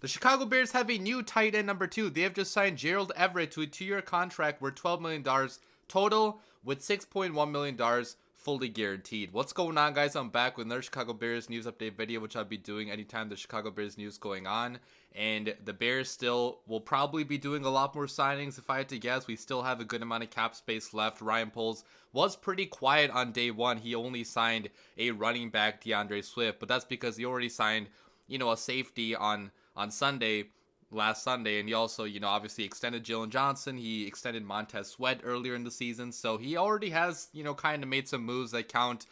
The Chicago Bears have a new tight end number 2. They have just signed Gerald Everett to a 2-year contract worth $12 million total with $6.1 million fully guaranteed. What's going on, guys? I'm back with another Chicago Bears news update video, which I'll be doing anytime the Chicago Bears news going on. And the Bears still will probably be doing a lot more signings. If I had to guess, we still have a good amount of cap space left. Ryan Poles was pretty quiet on day one. He only signed a running back, DeAndre Swift, but that's because he already signed, a safety on last Sunday, and he also, obviously extended Jalen Johnson. He extended Montez Sweat earlier in the season, so he already has, kind of made some moves that count,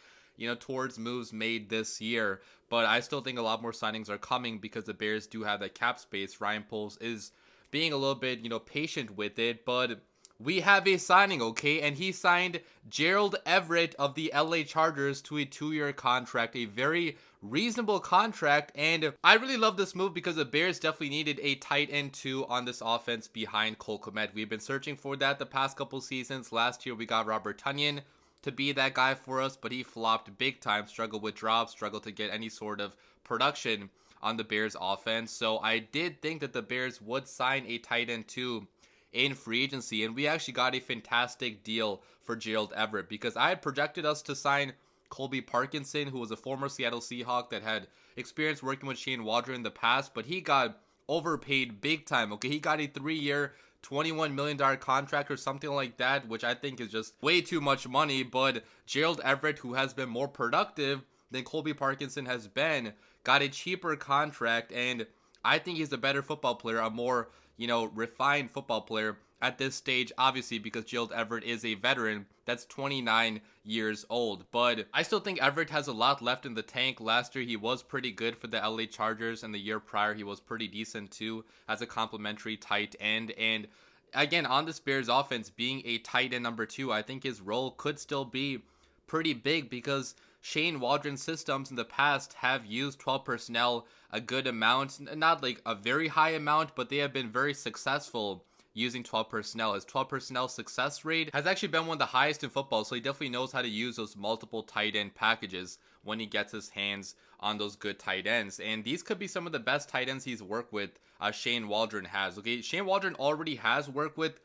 towards moves made this year. But I still think a lot more signings are coming because the Bears do have that cap space. Ryan Poles is being a little bit, patient with it, but we have a signing, okay? And he signed Gerald Everett of the LA Chargers to a 2-year contract, a very reasonable contract. And I really love this move because the Bears definitely needed a tight end 2 on this offense behind Kmet. We've been searching for that the past couple seasons. Last year we got Robert Tonyan to be that guy for us, but he flopped big time, struggled with drops, struggled to get any sort of production on the Bears offense. So I did think that the Bears would sign a tight end 2 in free agency, and we actually got a fantastic deal for Gerald Everett because I had projected us to sign Colby Parkinson, who was a former Seattle Seahawk that had experience working with Shane Waldron in the past, but he got overpaid big time. Okay, he got a 3-year $21 million contract or something like that, which I think is just way too much money. But Gerald Everett, who has been more productive than Colby Parkinson has been, got a cheaper contract, and I think he's a better football player, a more, refined football player at this stage, obviously, because Gerald Everett is a veteran that's 29 years old. But I still think Everett has a lot left in the tank. Last year, he was pretty good for the LA Chargers, and the year prior, he was pretty decent too as a complimentary tight end. And again, on this Bears offense, being a tight end number 2, I think his role could still be pretty big because Shane Waldron systems in the past have used 12 personnel a good amount, not like a very high amount, but they have been very successful using 12 personnel. His 12 personnel success rate has actually been one of the highest in football, so he definitely knows how to use those multiple tight end packages when he gets his hands on those good tight ends. And these could be some of the best tight ends he's worked with, Shane Waldron has. Okay, Shane Waldron already has worked with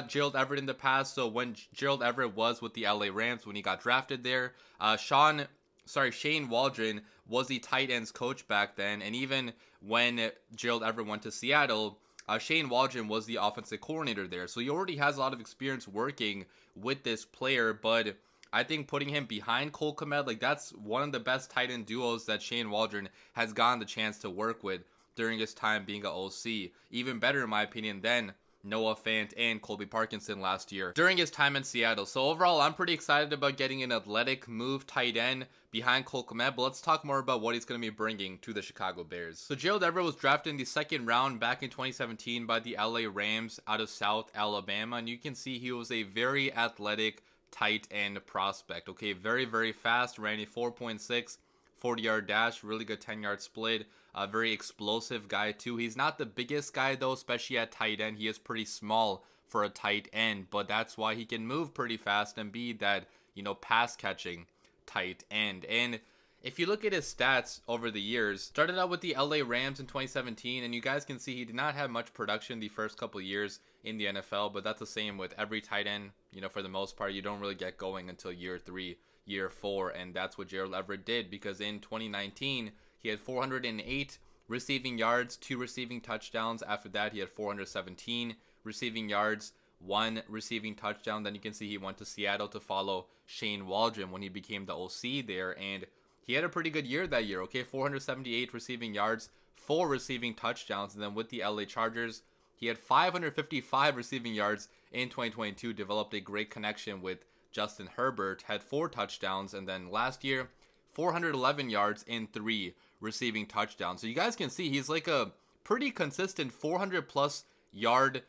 Gerald Everett in the past. So when Gerald Everett was with the LA Rams, when he got drafted there, Shane Waldron was the tight ends coach back then. And even when Gerald Everett went to Seattle, Shane Waldron was the offensive coordinator there. So he already has a lot of experience working with this player. But I think putting him behind Kmet, like, that's one of the best tight end duos that Shane Waldron has gotten the chance to work with during his time being an OC. Even better, in my opinion, than Noah Fant and Colby Parkinson last year during his time in Seattle. So overall, I'm pretty excited about getting an athletic move tight end behind Kmet, but let's talk more about what he's going to be bringing to the Chicago Bears. So Gerald Everett was drafted in the 2nd round back in 2017 by the LA Rams out of South Alabama, and you can see he was a very athletic tight end prospect. Okay, very, very fast, ran a 4.6 40-yard dash, really good 10-yard split. A very explosive guy too. He's not the biggest guy though, especially at tight end. He is pretty small for a tight end, but that's why he can move pretty fast and be that, pass catching tight end. And if you look at his stats over the years, started out with the LA Rams in 2017, and you guys can see he did not have much production the first couple of years in the NFL, but that's the same with every tight end. For the most part, you don't really get going until year 3, year 4, and that's what Gerald Everett did, because in 2019, he had 408 receiving yards, 2 receiving touchdowns. After that, he had 417 receiving yards, 1 receiving touchdown. Then you can see he went to Seattle to follow Shane Waldron when he became the OC there, and he had a pretty good year that year. Okay, 478 receiving yards, 4 receiving touchdowns, and then with the LA Chargers, he had 555 receiving yards in 2022, developed a great connection with Justin Herbert, had 4 touchdowns, and then last year, 411 yards in 3 receiving touchdowns. So you guys can see he's like a pretty consistent 400 plus yard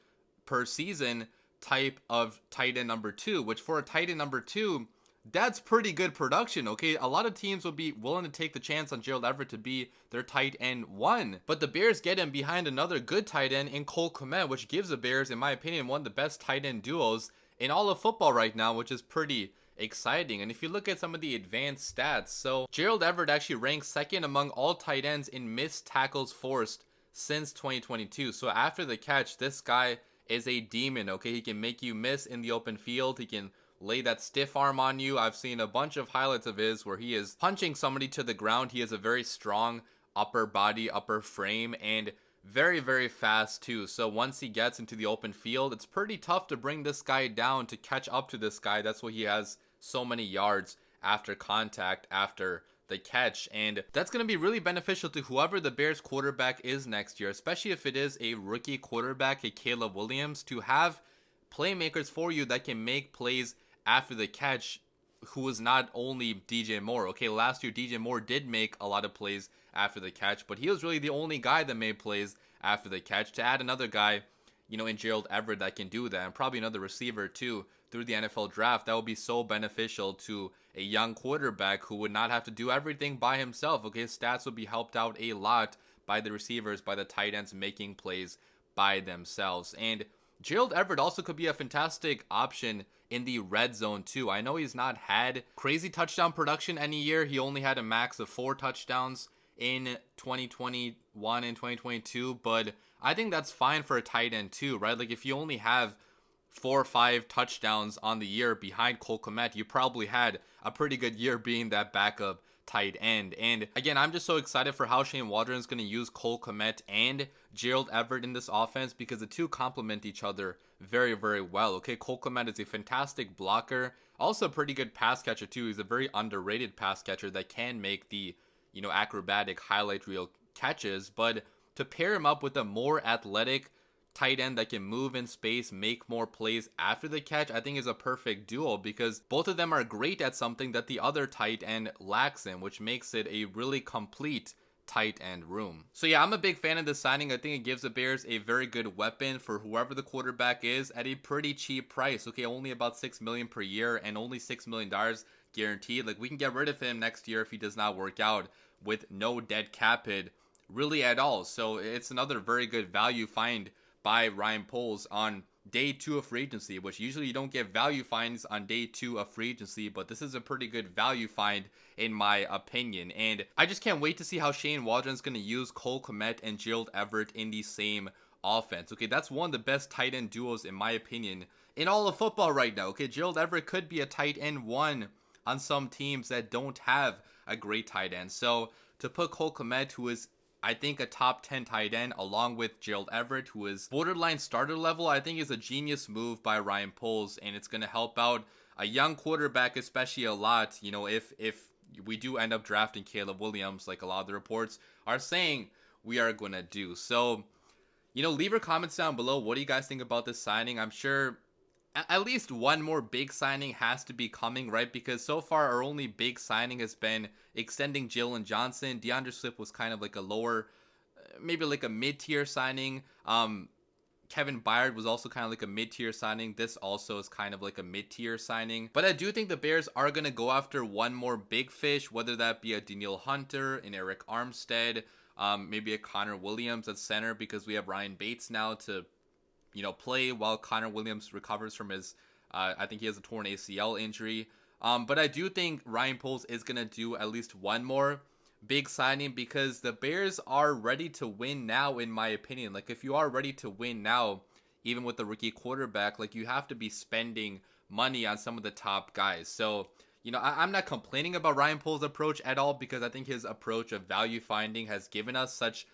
per season type of tight end number 2, which for a tight end number 2, that's pretty good production. Okay, a lot of teams will be willing to take the chance on Gerald Everett to be their tight end 1, but the Bears get him behind another good tight end in Kmet, which gives the Bears, in my opinion, one of the best tight end duos in all of football right now, which is pretty exciting. And if you look at some of the advanced stats, so Gerald Everett actually ranks 2nd among all tight ends in missed tackles forced since 2022. So after the catch, this guy is a demon, okay? He can make you miss in the open field. He can lay that stiff arm on you. I've seen a bunch of highlights of his where he is punching somebody to the ground. He has a very strong upper body, upper frame, and very, very fast too. So once he gets into the open field, it's pretty tough to bring this guy down, to catch up to this guy. That's why he has so many yards after contact, after the catch. And that's going to be really beneficial to whoever the Bears quarterback is next year, especially if it is a rookie quarterback, a Caleb Williams, to have playmakers for you that can make plays after the catch, who is not only DJ Moore. Okay, last year DJ Moore did make a lot of plays after the catch, but he was really the only guy that made plays after the catch. To add another guy, you know, in Gerald Everett that can do that, and probably another receiver too through the NFL draft, that would be so beneficial to a young quarterback who would not have to do everything by himself. Okay, his stats would be helped out a lot by the receivers, by the tight ends making plays by themselves. And Gerald Everett also could be a fantastic option in the red zone too. I know he's not had crazy touchdown production any year. He only had a max of 4 touchdowns in 2021 and 2022, but I think that's fine for a tight end too, right? Like if you only have 4 or 5 touchdowns on the year behind Cole Kmet, you probably had a pretty good year being that backup tight end. And again, I'm just so excited for how Shane Waldron is going to use Cole Kmet and Gerald Everett in this offense, because the two complement each other very, very well. Okay, Cole Kmet is a fantastic blocker, also a pretty good pass catcher too. He's a very underrated pass catcher that can make the, you know, acrobatic highlight reel catches. But to pair him up with a more athletic tight end that can move in space, make more plays after the catch, I think is a perfect duo, because both of them are great at something that the other tight end lacks in, which makes it a really complete tight end room. So yeah, I'm a big fan of this signing. I think it gives the Bears a very good weapon for whoever the quarterback is at a pretty cheap price. Okay, only about $6 million per year and only $6 million guaranteed. Like, we can get rid of him next year if he does not work out, with no dead cap hit really at all. So it's another very good value find by Ryan Poles on day 2 of free agency, which usually you don't get value finds on day 2 of free agency, but this is a pretty good value find in my opinion. And I just can't wait to see how Shane Waldron's going to use Cole Kmet and Gerald Everett in the same offense. Okay, that's one of the best tight end duos in my opinion in all of football right now. Okay, Gerald Everett could be a tight end 1 on some teams that don't have a great tight end. So to put Cole Kmet, who is I think a top 10 tight end, along with Gerald Everett, who is borderline starter level, I think is a genius move by Ryan Poles, and it's going to help out a young quarterback especially a lot, you know, if we do end up drafting Caleb Williams, like a lot of the reports are saying we are going to do. So, you know, leave your comments down below. What do you guys think about this signing? I'm sure at least one more big signing has to be coming, right? Because so far our only big signing has been extending Jalen Johnson. DeAndre Swift was kind of like a lower, maybe like a mid-tier signing. Kevin Byard was also kind of like a mid-tier signing. This also is kind of like a mid-tier signing. But I do think the Bears are going to go after one more big fish, whether that be a Danielle Hunter, an Eric Armstead, maybe a Connor Williams at center, because we have Ryan Bates now to, you know, play while Connor Williams recovers from his, I think he has a torn ACL injury. But I do think Ryan Poles is going to do at least one more big signing, because the Bears are ready to win now, in my opinion. Like, if you are ready to win now, even with the rookie quarterback, like, you have to be spending money on some of the top guys. So, you know, I'm not complaining about Ryan Poles' approach at all, because I think his approach of value finding has given us such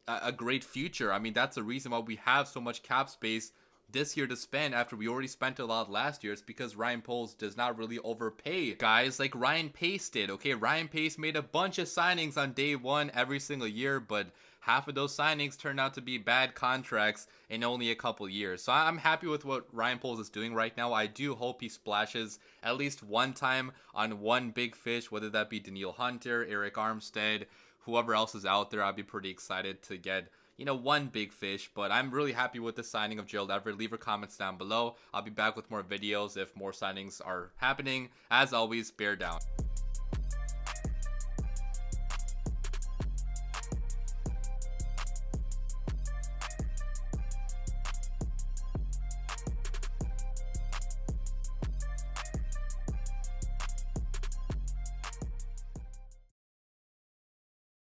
a great future. I mean, that's the reason why we have so much cap space this year to spend after we already spent a lot last year. It's because Ryan Poles does not really overpay guys like Ryan Pace did. Okay, Ryan Pace made a bunch of signings on day 1 every single year, but half of those signings turned out to be bad contracts in only a couple years. So I'm happy with what Ryan Poles is doing right now. I do hope he splashes at least one time on one big fish, whether that be Danielle Hunter, Eric Armstead, whoever else is out there. I'd be pretty excited to get, you know, one big fish. But I'm really happy with the signing of Gerald Everett. Leave your comments down below. I'll be back with more videos if more signings are happening. As always, bear down.